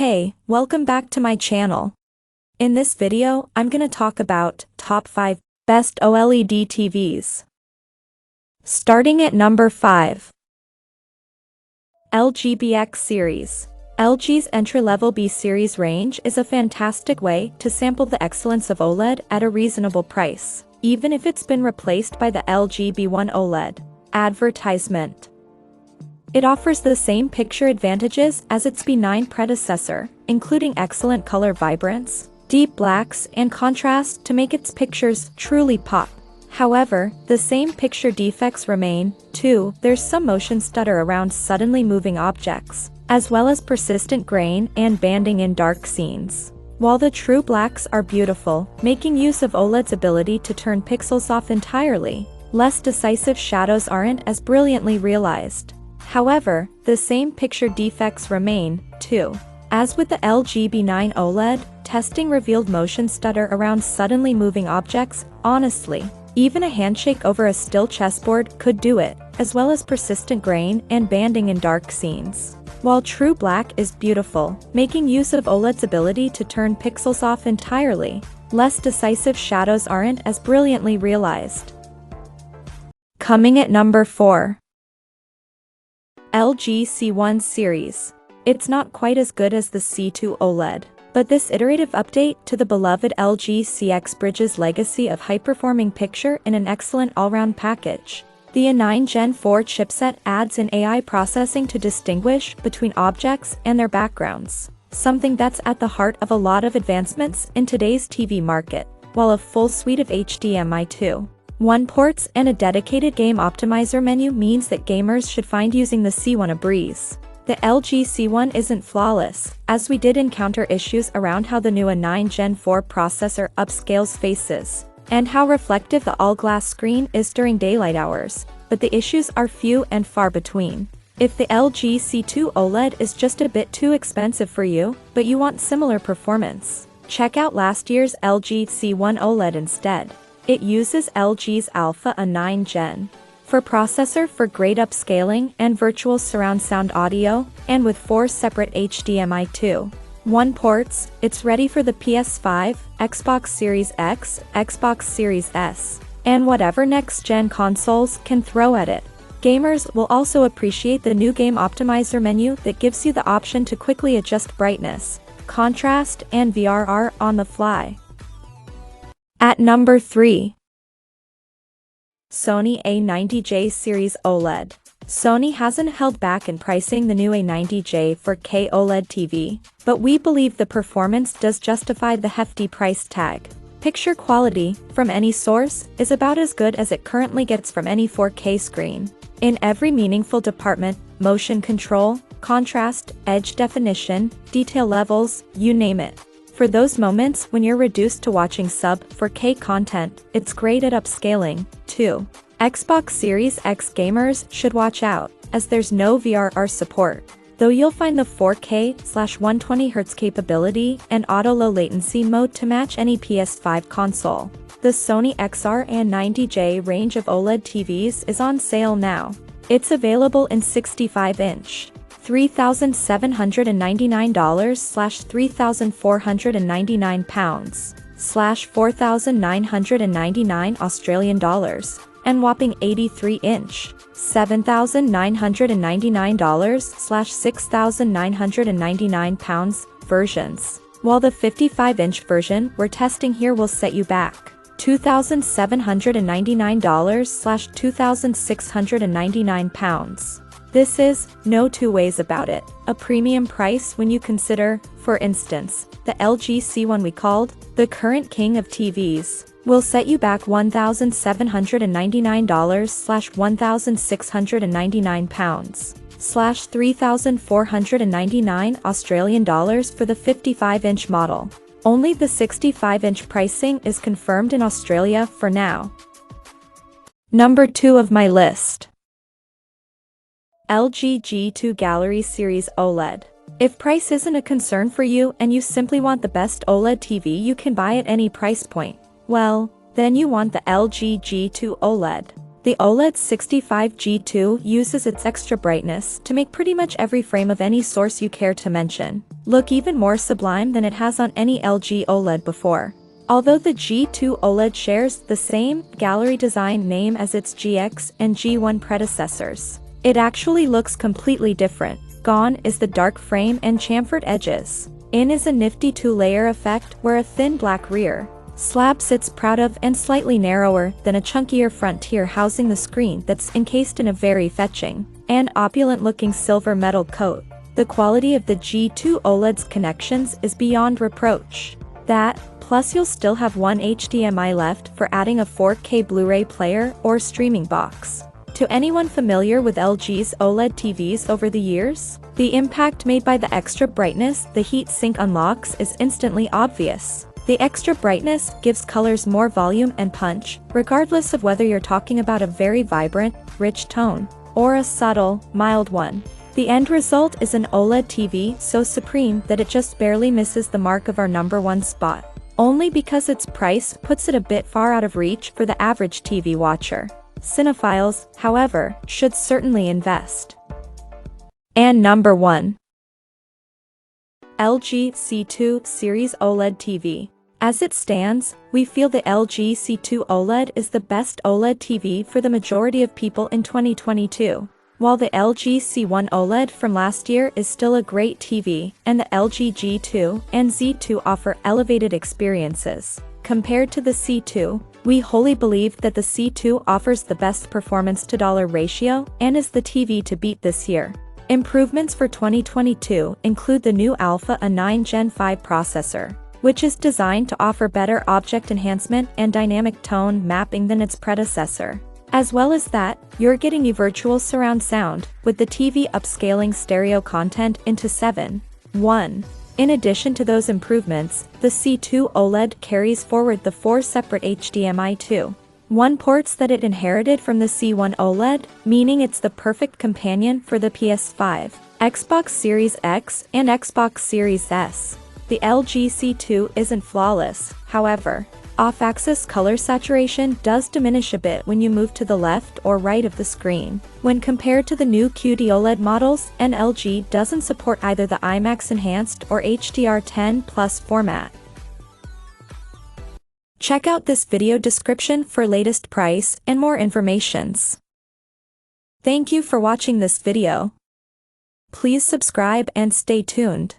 Hey, welcome back to my channel. In this video, I'm gonna talk about top 5 best OLED TVs. Starting at number 5. LG BX series. LG's entry-level B series range is a fantastic way to sample the excellence of OLED at a reasonable price, even if it's been replaced by the LG B1 OLED. Advertisement. It offers the same picture advantages as its B9 predecessor, including excellent color vibrance, deep blacks, and contrast to make its pictures truly pop. However, the same picture defects remain, too. There's some motion stutter around suddenly moving objects, as well as persistent grain and banding in dark scenes. While the true blacks are beautiful, making use of OLED's ability to turn pixels off entirely, less decisive shadows aren't as brilliantly realized. However, the same picture defects remain, too. As with the LG B9 OLED, testing revealed motion stutter around suddenly moving objects. Honestly, even a handshake over a still chessboard could do it, as well as persistent grain and banding in dark scenes. While true black is beautiful, making use of OLED's ability to turn pixels off entirely, less decisive shadows aren't as brilliantly realized. Coming at number 4. LG C1 series. It's not quite as good as the C2 OLED, but this iterative update to the beloved LG CX bridges legacy of high-performing picture in an excellent all-round package. The A9 Gen 4 chipset adds an AI processing to distinguish between objects and their backgrounds, something that's at the heart of a lot of advancements in today's TV market, while a full suite of HDMI 2.1 ports and a dedicated game optimizer menu means that gamers should find using the C1 a breeze. The LG C1 isn't flawless, as we did encounter issues around how the new A9 Gen 4 processor upscales faces, and how reflective the all-glass screen is during daylight hours, but the issues are few and far between. If the LG C2 OLED is just a bit too expensive for you, but you want similar performance, check out last year's LG C1 OLED instead. It uses LG's Alpha A9 Gen 4 processor for great upscaling and virtual surround sound audio, and with 4 separate HDMI 2.1 ports, it's ready for the PS5, Xbox Series X, Xbox Series S, and whatever next-gen consoles can throw at it. Gamers will also appreciate the new game optimizer menu that gives you the option to quickly adjust brightness, contrast, and VRR on the fly. At number 3. Sony A90J Series OLED. Sony hasn't held back in pricing the new A90J 4K OLED TV, but we believe the performance does justify the hefty price tag. Picture quality, from any source, is about as good as it currently gets from any 4K screen. In every meaningful department, motion control, contrast, edge definition, detail levels, you name it. For those moments when you're reduced to watching sub-4K content, it's great at upscaling, too. Xbox Series X gamers should watch out, as there's no VRR support, though you'll find the 4K/120Hz capability and auto-low latency mode to match any PS5 console. The Sony XR A90J range of OLED TVs is on sale now. It's available in 65-inch. $3,799/£3,499 Australian dollars, and whopping 83-inch, $7,999/£6,999 versions, while the 55-inch version we're testing here will set you back $2,799/£2,699. This is, no two ways about it, a premium price when you consider, for instance, the LG C1 we called the current king of TVs, will set you back $1,799/£1,699/£3,499 Australian dollars for the 55-inch model. Only the 65-inch pricing is confirmed in Australia for now. Number 2 of my list. LG G2 Gallery Series OLED. If price isn't a concern for you and you simply want the best OLED TV you can buy at any price point, well, then you want the LG G2 OLED. The OLED 65G2 uses its extra brightness to make pretty much every frame of any source you care to mention look even more sublime than it has on any LG OLED before. Although the G2 OLED shares the same gallery design name as its GX and G1 predecessors, it actually looks completely different. Gone is the dark frame and chamfered edges. In is a nifty two-layer effect where a thin black rear slab sits proud of and slightly narrower than a chunkier front tier housing the screen that's encased in a very fetching and opulent-looking silver metal coat. The quality of the G2 OLED's connections is beyond reproach. That, plus you'll still have one HDMI left for adding a 4K Blu-ray player or streaming box. To anyone familiar with LG's OLED TVs over the years, the impact made by the extra brightness the heat sink unlocks is instantly obvious. The extra brightness gives colors more volume and punch, regardless of whether you're talking about a very vibrant, rich tone, or a subtle, mild one. The end result is an OLED TV so supreme that it just barely misses the mark of our #1 spot, only because its price puts it a bit far out of reach for the average TV watcher. Cinephiles, however, should certainly invest. And #1. LG C2 Series OLED TV. As it stands, we feel the LG C2 OLED is the best OLED TV for the majority of people in 2022. While the LG C1 OLED from last year is still a great TV, and the LG G2 and Z2 offer elevated experiences, compared to the C2, we wholly believe that the C2 offers the best performance-to-dollar ratio and is the TV to beat this year. Improvements for 2022 include the new Alpha A9 Gen 5 processor, which is designed to offer better object enhancement and dynamic tone mapping than its predecessor. As well as that, you're getting a virtual surround sound, with the TV upscaling stereo content into 7.1. In addition to those improvements, the C2 OLED carries forward the 4 separate HDMI 2.1 ports that it inherited from the C1 OLED, meaning it's the perfect companion for the PS5, Xbox Series X, and Xbox Series S. The LG C2 isn't flawless, however. Off-axis color saturation does diminish a bit when you move to the left or right of the screen. When compared to the new QD OLED models, and LG doesn't support either the IMAX Enhanced or HDR10+ format. Check out this video description for latest price and more informations. Thank you for watching this video. Please subscribe and stay tuned.